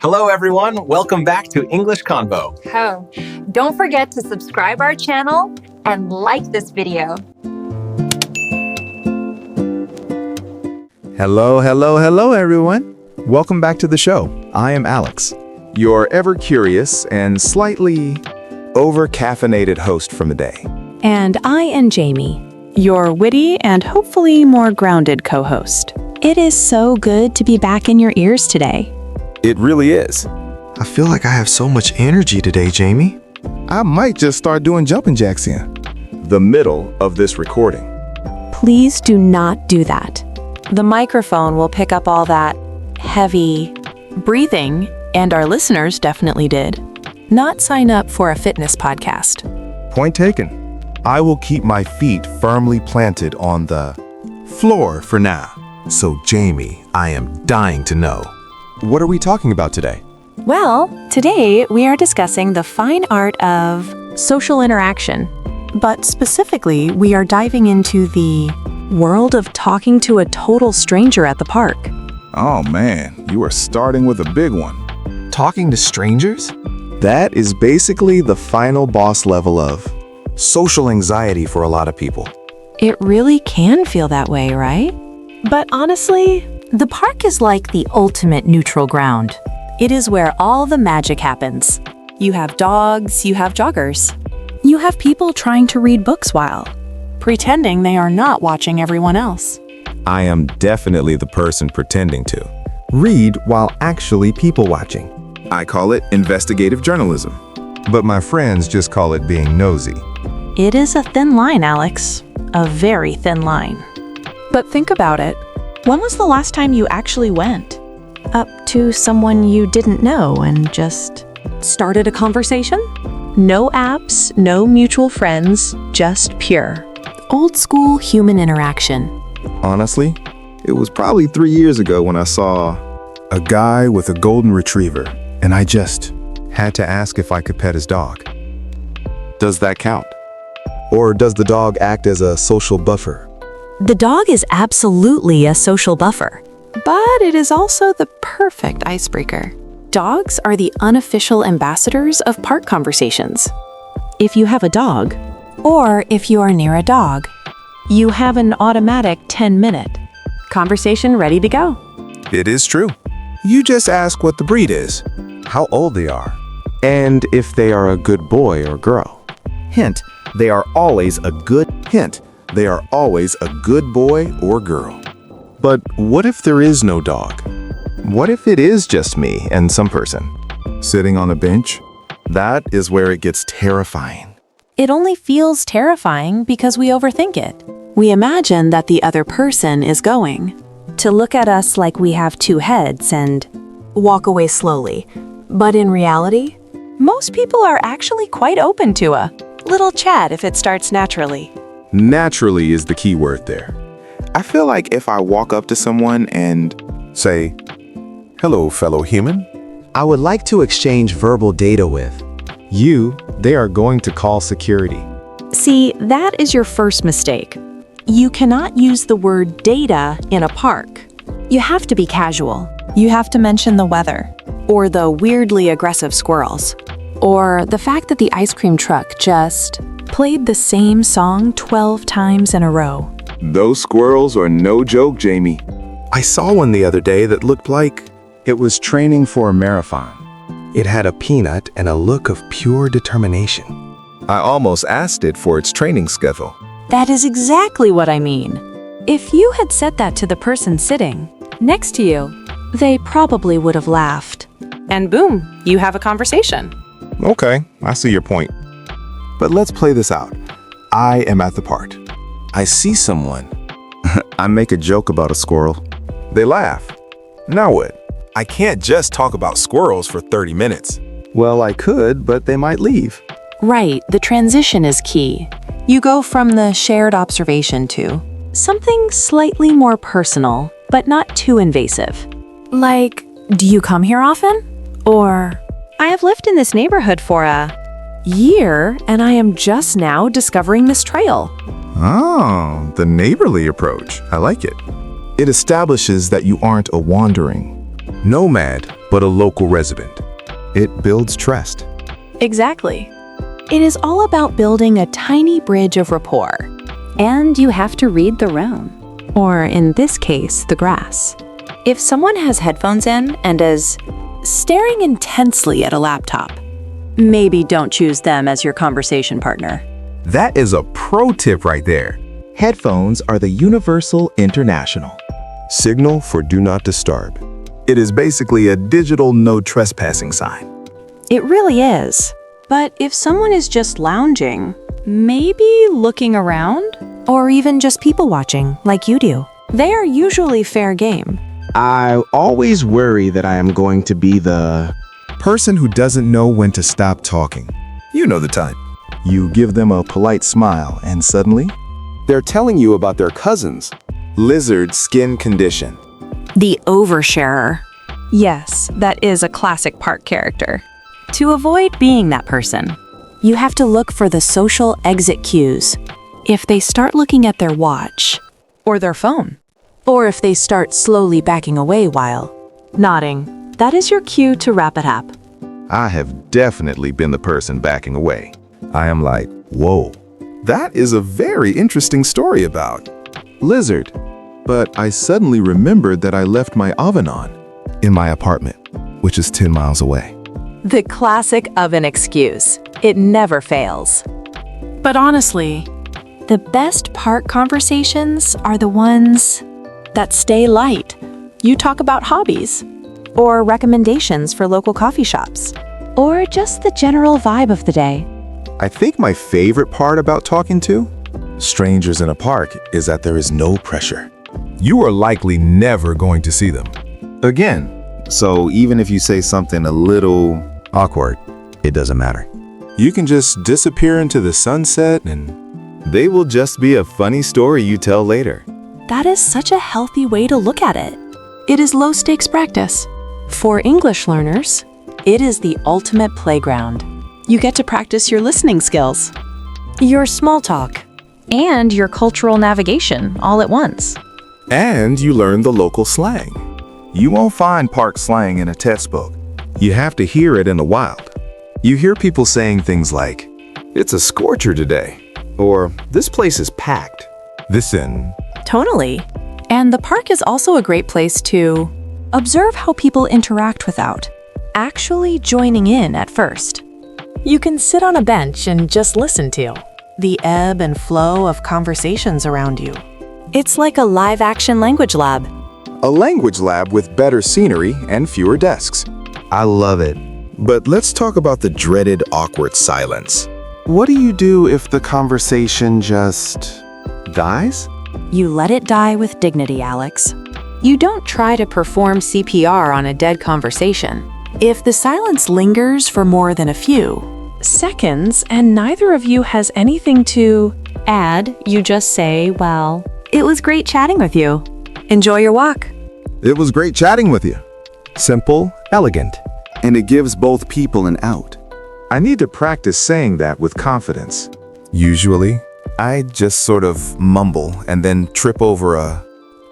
Hello, everyone. Welcome back to English Convo. Oh, don't forget to subscribe our channel and like this video. Hello, everyone. Welcome back to the show. I am Alex, your ever-curious and slightly over-caffeinated host from the day. And I am Jamie, your witty and hopefully more grounded co-host. It is so good to be back in your ears today. It really is. I feel like I have so much energy today, Jamie. I might just start doing jumping jacks in the middle of this recording. Please do not do that. The microphone will pick up all that heavy breathing, and our listeners definitely did. Not sign up for a fitness podcast. Point taken. I will keep my feet firmly planted on the floor for now. So, Jamie, I am dying to know. What are we talking about today? Well, today we are discussing the fine art of social interaction. But specifically, we are diving into the world of talking to a total stranger at the park. Oh man, you are starting with a big one. Talking to strangers? That is basically the final boss level of Social anxiety for a lot of people. It really can feel that way, right? But honestly, the park is like the ultimate neutral ground. It is where all the magic happens. You have dogs, you have joggers. You have people trying to read books while pretending they are not watching everyone else. I am definitely the person pretending to read while actually people watching. I call it investigative journalism, but my friends just call it being nosy. It is a thin line, Alex. A very thin line. But think about it. When was the last time you actually went up to someone you didn't know and just started a conversation? No apps, no mutual friends, just pure, old school human interaction. Honestly, it was probably 3 years ago when I saw a guy with a golden retriever, and I just had to ask if I could pet his dog. Does that count? Or does the dog act as a social buffer? The dog is absolutely a social buffer, but it is also the perfect icebreaker. Dogs are the unofficial ambassadors of park conversations. If you have a dog, or if you are near a dog, you have an automatic 10-minute conversation ready to go. It is true. You just ask what the breed is, how old they are, and if they are a good boy or girl. Hint, they are always a good boy or girl. But what if there is no dog? What if it is just me and some person sitting on a bench? That is where it gets terrifying. It only feels terrifying because we overthink it. We imagine that the other person is going to look at us like we have two heads and walk away slowly. But in reality, most people are actually quite open to a little chat if it starts naturally. Naturally is the key word there. I feel like if I walk up to someone and say, "Hello, fellow human," I would like to exchange verbal data with. they are going to call security. See, that is your first mistake. You cannot use the word data in a park. You have to be casual. You have to mention the weather, or the weirdly aggressive squirrels, or the fact that the ice cream truck just played the same song 12 times in a row. Those squirrels are no joke, Jamie. I saw one the other day that looked like it was training for a marathon. It had a peanut and a look of pure determination. I almost asked it for its training schedule. That is exactly what I mean. If you had said that to the person sitting next to you, they probably would have laughed. And boom, you have a conversation. Okay, I see your point. But let's play this out. I am at the park. I see someone. I make a joke about a squirrel. They laugh. Now what? I can't just talk about squirrels for 30 minutes. Well, I could, but they might leave. Right, the transition is key. You go from the shared observation to something slightly more personal, but not too invasive. Like, do you come here often? Or, I have lived in this neighborhood for a year, and I am just now discovering this trail. Oh, the neighborly approach. I like it. It establishes that you aren't a wandering nomad but a local resident. It builds trust. Exactly. It is all about building a tiny bridge of rapport. And you have to read the room. Or in this case, the grass. If someone has headphones in and is staring intensely at a laptop, maybe don't choose them as your conversation partner. That is a pro tip right there. Headphones are the universal international Signal for do not disturb. It is basically a digital no trespassing sign. It really is. But if someone is just lounging, maybe looking around, or even just people watching like you do, they are usually fair game. I always worry that I am going to be the Person who doesn't know when to stop talking. You know the type. You give them a polite smile and suddenly They're telling you about their cousins. Lizard skin condition. The oversharer. Yes, that is a classic park character. To avoid being that person, you have to look for the social exit cues. If they start looking at their watch, or their phone, or if they start slowly backing away while nodding, that is your cue to wrap it up. I have definitely been the person backing away. I am like, whoa, that is a very interesting story about lizard. But I suddenly remembered that I left my oven on in my apartment, which is 10 miles away. The classic oven excuse. It never fails. But honestly, the best park conversations are the ones that stay light. You talk about hobbies, or recommendations for local coffee shops, or just the general vibe of the day. I think my favorite part about talking to strangers in a park is that there is no pressure. You are likely never going to see them again. So even if you say something a little awkward, it doesn't matter. You can just disappear into the sunset and they will just be a funny story you tell later. That is such a healthy way to look at it. It is low-stakes practice. For English learners, it is the ultimate playground. You get to practice your listening skills, your small talk, and your cultural navigation all at once. And you learn the local slang. You won't find park slang in a textbook. You have to hear it in the wild. You hear people saying things like, "It's a scorcher today," or "This place is packed." Listen. Tonally. And the park is also a great place to observe how people interact without actually joining in at first. You can sit on a bench and just listen to the ebb and flow of conversations around you. It's like a live-action language lab. A language lab with better scenery and fewer desks. I love it. But let's talk about the dreaded awkward silence. What do you do if the conversation just dies? You let it die with dignity, Alex. You don't try to perform CPR on a dead conversation. If the silence lingers for more than a few seconds and neither of you has anything to add, you just say, "Well, it was great chatting with you. Enjoy your walk." It was great chatting with you. Simple, elegant, and it gives both people an out. I need to practice saying that with confidence. Usually, I just sort of mumble and then trip over a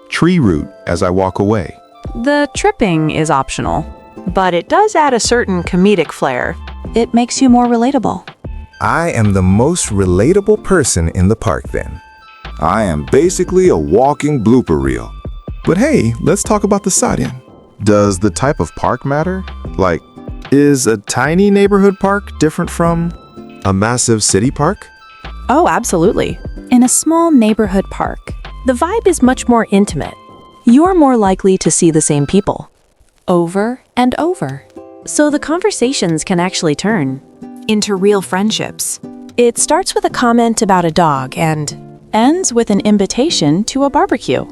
tree root as I walk away. The tripping is optional, but it does add a certain comedic flair. It makes you more relatable. I am the most relatable person in the park then. I am basically a walking blooper reel. But hey, let's talk about the side-in. Does the type of park matter? Like, is a tiny neighborhood park different from a massive city park? Oh, absolutely. In a small neighborhood park, the vibe is much more intimate. You're more likely to see the same people over and over. So the conversations can actually turn into real friendships. It starts with a comment about a dog and ends with an invitation to a barbecue.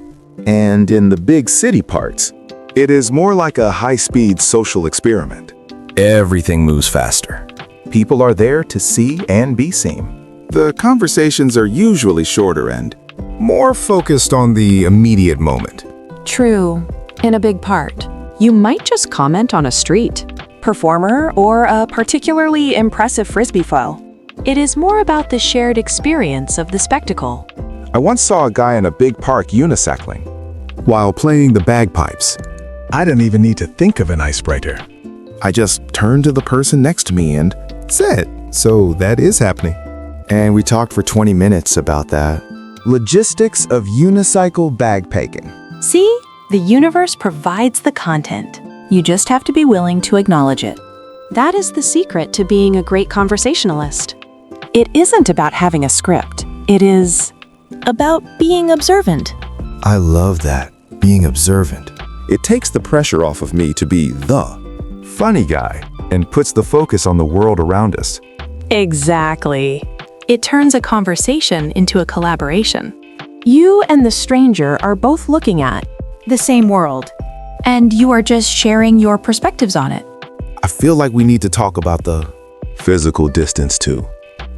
And in the big city parks, it is more like a high-speed social experiment. Everything moves faster. People are there to see and be seen. The conversations are usually shorter and more focused on the immediate moment. True. In a big part, you might just comment on a street performer or a particularly impressive frisbee foil. It is more about the shared experience of the spectacle. I once saw a guy in a big park unicycling while playing the bagpipes. I didn't even need to think of an icebreaker. I just turned to the person next to me and said, so that is happening. And we talked for 20 minutes about that. Logistics of unicycle bagpacking. See? The universe provides the content. You just have to be willing to acknowledge it. That is the secret to being a great conversationalist. It isn't about having a script. It is about being observant. I love that, being observant. It takes the pressure off of me to be the funny guy and puts the focus on the world around us. Exactly. It turns a conversation into a collaboration. You and the stranger are both looking at the same world, and you are just sharing your perspectives on it. I feel like we need to talk about the physical distance too.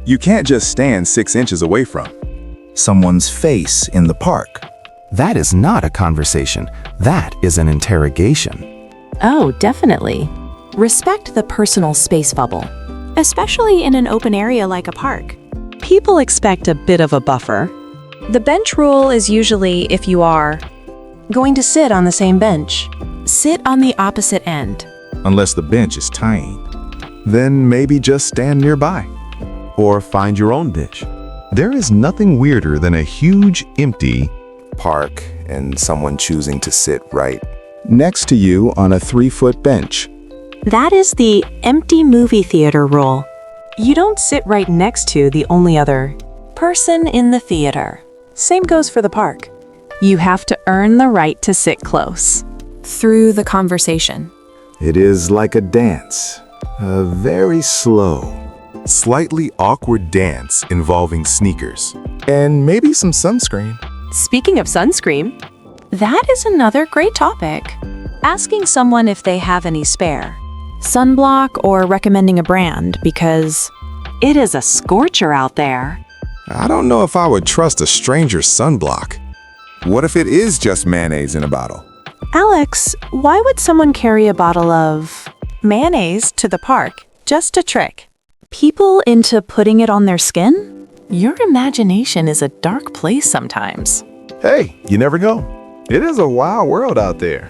You can't just stand 6 inches away from someone's face in the park. That is not a conversation. That is an interrogation. Oh, definitely. Respect the personal space bubble, especially in an open area like a park. People expect a bit of a buffer. The bench rule is usually if you are going to sit on the same bench, sit on the opposite end. Unless the bench is tiny. Then maybe just stand nearby. Or find your own bench. There is nothing weirder than a huge, empty park and someone choosing to sit right next to you on a 3-foot bench. That is the empty movie theater rule. You don't sit right next to the only other person in the theater. Same goes for the park. You have to earn the right to sit close through the conversation. It is like a dance, a very slow, slightly awkward dance involving sneakers. And maybe some sunscreen. Speaking of sunscreen, that is another great topic. Asking someone if they have any spare sunblock or recommending a brand because it is a scorcher out there. I don't know if I would trust a stranger's sunblock. What if it is just mayonnaise in a bottle? Alex, why would someone carry a bottle of mayonnaise to the park? Just a trick. People into putting it on their skin? Your imagination is a dark place sometimes. Hey, you never know. It is a wild world out there.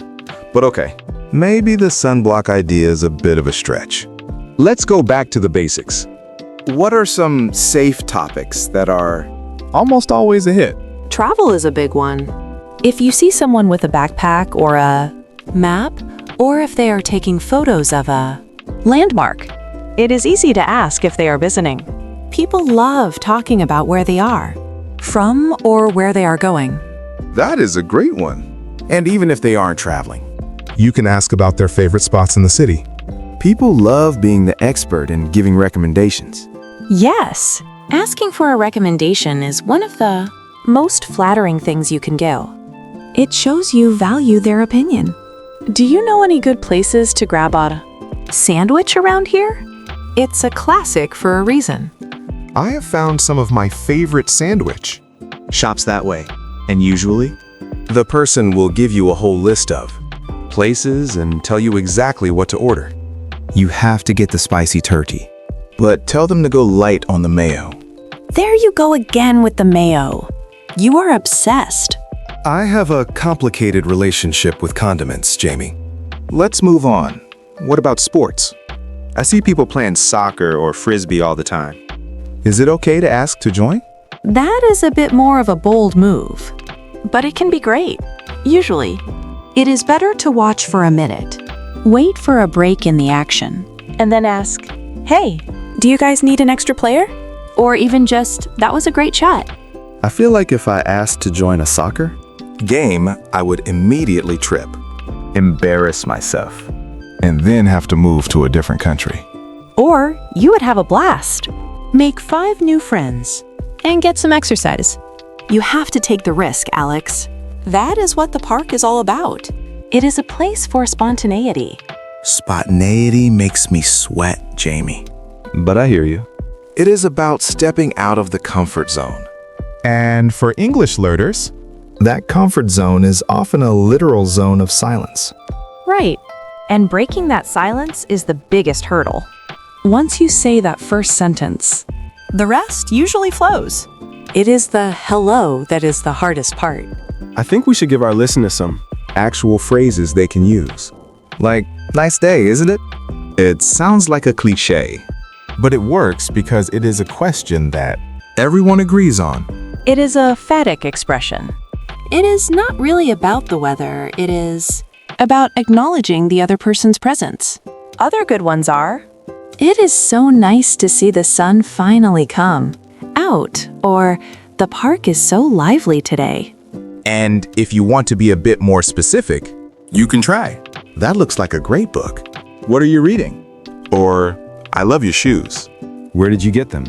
But okay, maybe the sunblock idea is a bit of a stretch. Let's go back to the basics. What are some safe topics that are almost always a hit? Travel is a big one. If you see someone with a backpack or a map, or if they are taking photos of a landmark, it is easy to ask if they are visiting. People love talking about where they are, from or where they are going. That is a great one. And even if they aren't traveling, you can ask about their favorite spots in the city. People love being the expert and giving recommendations. Yes, asking for a recommendation is one of the most flattering things you can do. It shows you value their opinion. Do you know any good places to grab a sandwich around here? It's a classic for a reason. I have found some of my favorite sandwich shops that way. And usually, the person will give you a whole list of places and tell you exactly what to order. You have to get the spicy turkey, but tell them to go light on the mayo. There you go again with the mayo. You are obsessed. I have a complicated relationship with condiments, Jamie. Let's move on. What about sports? I see people playing soccer or frisbee all the time. Is it okay to ask to join? That is a bit more of a bold move, but it can be great. Usually, it is better to watch for a minute, wait for a break in the action, and then ask, hey, do you guys need an extra player? Or even just, that was a great shot. I feel like if I asked to join a soccer game, I would immediately trip, embarrass myself, and then have to move to a different country. Or you would have a blast. Make 5 new friends and get some exercise. You have to take the risk, Alex. That is what the park is all about. It is a place for spontaneity. Spontaneity makes me sweat, Jamie. But I hear you. It is about stepping out of the comfort zone. And for English learners, that comfort zone is often a literal zone of silence. Right. And breaking that silence is the biggest hurdle. Once you say that first sentence, the rest usually flows. It is the hello that is the hardest part. I think we should give our listeners some actual phrases they can use. Like, nice day, isn't it? It sounds like a cliche, but it works because it is a question that everyone agrees on. It is a phatic expression. It is not really about the weather, it is About acknowledging the other person's presence. Other good ones are, It is so nice to see the sun finally come out, or the park is so lively today. And if you want to be a bit more specific, you can try. That looks like a great book. What are you reading? Or, I love your shoes. Where did you get them?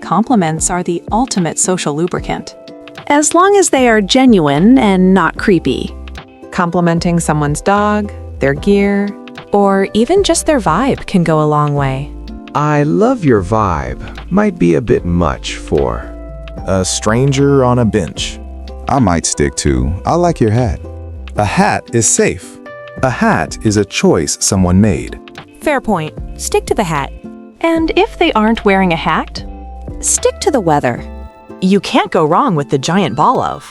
compliments are the ultimate social lubricant. As long as they are genuine and not creepy. Complimenting someone's dog, their gear, or even just their vibe can go a long way. I love your vibe might be a bit much for A stranger on a bench. I might stick to, I like your hat. A hat is safe. A hat is a choice someone made. Fair point. Stick to the hat. And if they aren't wearing a hat, Stick to the weather. you can't go wrong with the giant ball of.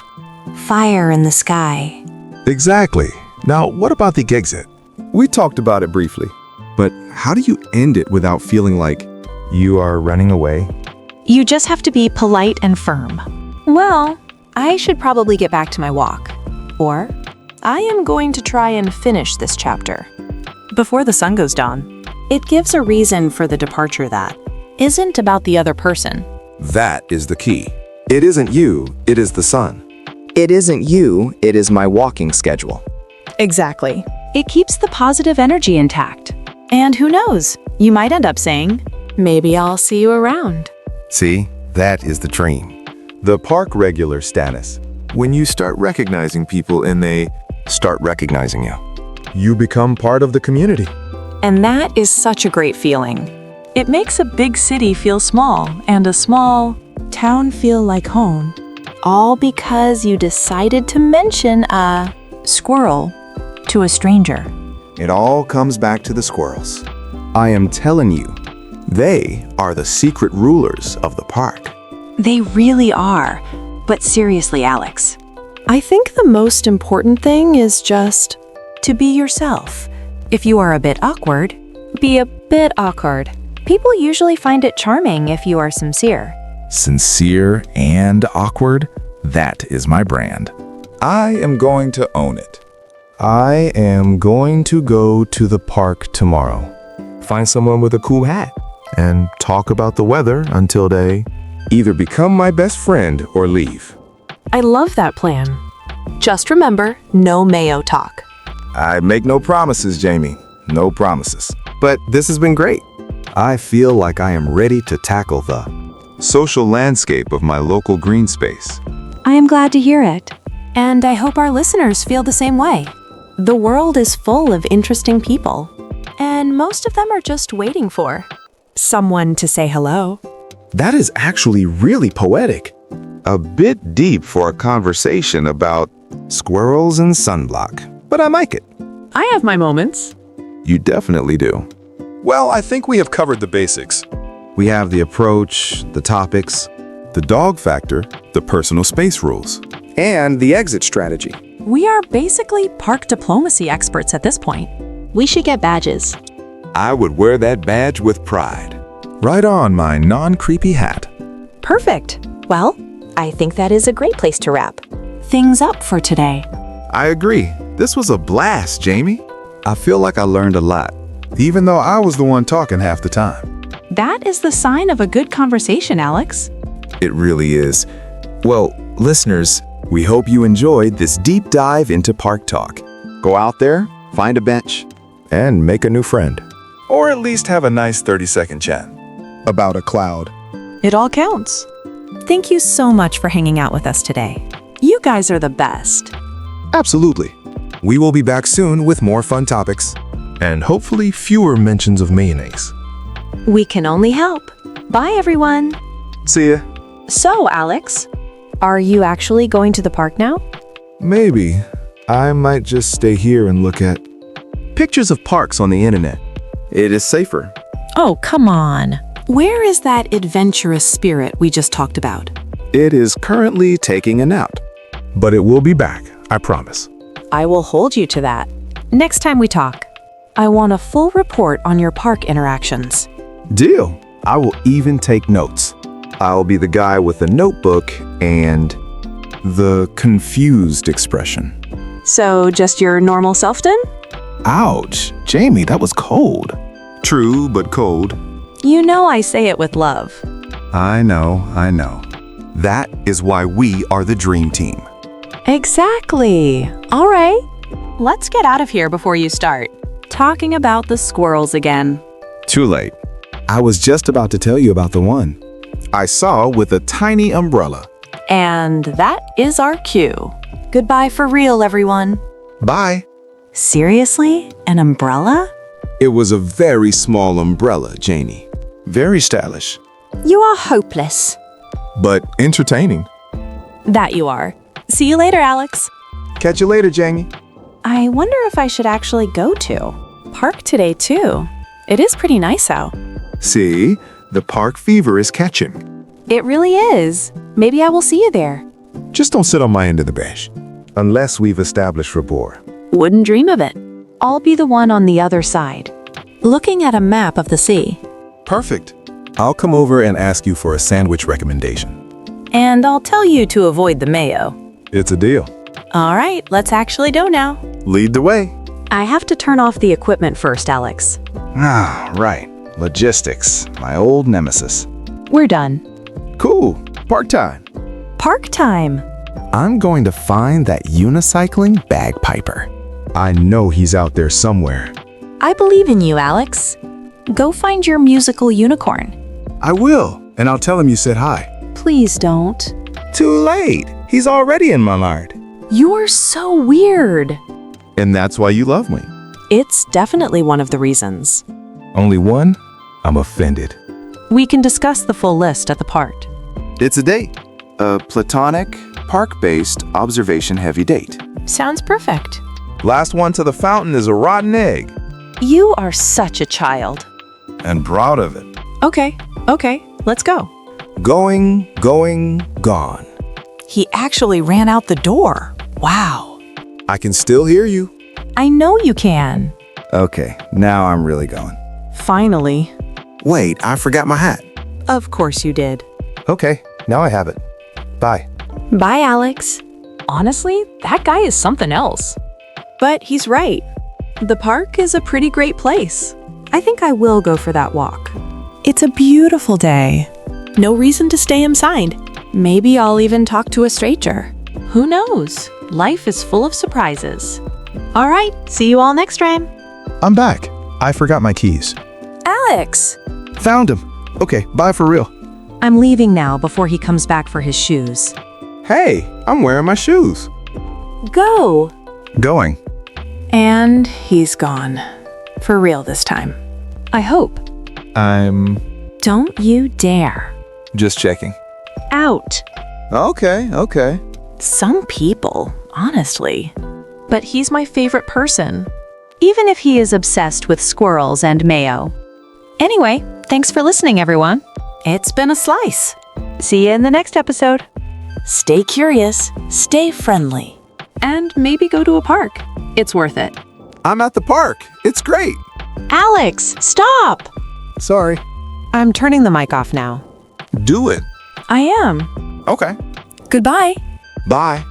Fire in the sky. Exactly. Now, what about the exit? We talked about it briefly, but how do you end it without feeling like you are running away? You just have to be polite and firm. Well, I should probably get back to my walk. Or, I am going to try and finish this chapter before the sun goes down. It gives a reason for the departure that isn't about the other person. That is the key. It isn't you, it is the sun. it isn't you, it is my walking schedule. Exactly. It keeps the positive energy intact. And who knows, you might end up saying, maybe I'll see you around. See, that is the dream. The park regular status. When you start recognizing people and they start recognizing you, you become part of the community. And that is such a great feeling. It makes a big city feel small and a small town feel like home. All because you decided to mention a squirrel to a stranger. It all comes back to the squirrels. I am telling you, they are the secret rulers of the park. They really are. But seriously, Alex, I think the most important thing is just to be yourself. If you are a bit awkward, be a bit awkward. People usually find it charming if you are sincere. Sincere and awkward, that is my brand. I am going to own it. I am going to go to the park tomorrow. Find someone with a cool hat and talk about the weather until they either become my best friend or leave. I love that plan. Just remember, no mayo talk. I make no promises, Jamie. No promises. But this has been great. I feel like I am ready to tackle the social landscape of my local green space. I am glad to hear it. And I hope our listeners feel the same way. The world is full of interesting people, and most of them are just waiting for someone to say hello. That is actually really poetic. A bit deep for a conversation about squirrels and sunblock, but I like it. I have my moments. You definitely do. Well, I think we have covered the basics. We have the approach, the topics, the dog factor, the personal space rules, and the exit strategy. We are basically park diplomacy experts at this point. We should get badges. I would wear that badge with pride. Right on my non-creepy hat. Perfect. Well, I think that is a great place to wrap things up for today. I agree. This was a blast, Jamie. I feel like I learned a lot, even though I was the one talking half the time. That is the sign of a good conversation, Alex. It really is. Well, listeners, we hope you enjoyed this deep dive into park talk. Go out there, find a bench, and make a new friend. Or at least have a nice 30-second chat about a cloud. It all counts. Thank you so much for hanging out with us today. You guys are the best. Absolutely. We will be back soon with more fun topics and hopefully fewer mentions of mayonnaise. We can only help. Bye, everyone. See ya. So, Alex, are you actually going to the park now? Maybe. I might just stay here and look at pictures of parks on the internet. It is safer. Oh, come on. Where is that adventurous spirit we just talked about? It is currently taking a nap, but it will be back, I promise. I will hold you to that. Next time we talk, I want a full report on your park interactions. Deal. I will even take notes. I'll be the guy with the notebook and the confused expression. So, just your normal self then? Ouch. Jamie, that was cold. True, but cold. You know I say it with love. I know. That is why we are the dream team. Exactly. All right. Let's get out of here before you start talking about the squirrels again. Too late. I was just about to tell you about the one I saw with a tiny umbrella. And that is our cue. Goodbye for real, everyone. Bye. Seriously? An umbrella? It was a very small umbrella, Janie. Very stylish, You are hopeless. but entertaining. That you are. See you later, Alex. Catch you later, Janie. I wonder if I should actually go to park today, too. It is pretty nice out. See, the park fever is catching. It really is. Maybe I will see you there. Just don't sit on my end of the bench. Unless we've established rapport. Wouldn't dream of it. I'll be the one on the other side, looking at a map of the sea. Perfect. I'll come over and ask you for a sandwich recommendation. And I'll tell you to avoid the mayo. It's a deal. All right, let's actually go now. Lead the way. I have to turn off the equipment first, Alex. Ah, right. Logistics, my old nemesis. We're done. Cool. Park time. Park time. I'm going to find that unicycling bagpiper. I know he's out there somewhere. I believe in you, Alex. Go find your musical unicorn. I will, and I'll tell him you said hi. Please don't. Too late. He's already in my yard. You're so weird. And that's why you love me. It's definitely one of the reasons. Only one? I'm offended. We can discuss the full list at the park. It's a date. A platonic, park-based, observation-heavy date. Sounds perfect. Last one to the fountain is a rotten egg. You are such a child. And proud of it. Okay, let's go. Going, gone. He actually ran out the door. Wow. I can still hear you. I know you can. Okay, now I'm really going. Finally. Wait, I forgot my hat. Of course you did. Okay, now I have it. Bye. Bye, Alex. Honestly, that guy is something else. But he's right. The park is a pretty great place. I think I will go for that walk. It's a beautiful day. No reason to stay inside. Maybe I'll even talk to a stranger. Who knows? Life is full of surprises. All right, see you all next time. I'm back. I forgot my keys. Alex! Found him. Okay, bye for real. I'm leaving now before he comes back for his shoes. Hey, I'm wearing my shoes. Go! Going. And he's gone. For real this time. I hope. I'm... Don't you dare. Just checking. Out. Okay. Some people, honestly. But he's my favorite person. Even if he is obsessed with squirrels and mayo. Anyway, thanks for listening, everyone. It's been a slice. See you in the next episode. Stay curious, stay friendly, and maybe go to a park. It's worth it. I'm at the park. It's great. Alex, stop! Sorry. I'm turning the mic off now. Do it. I am. Okay. Goodbye. Bye.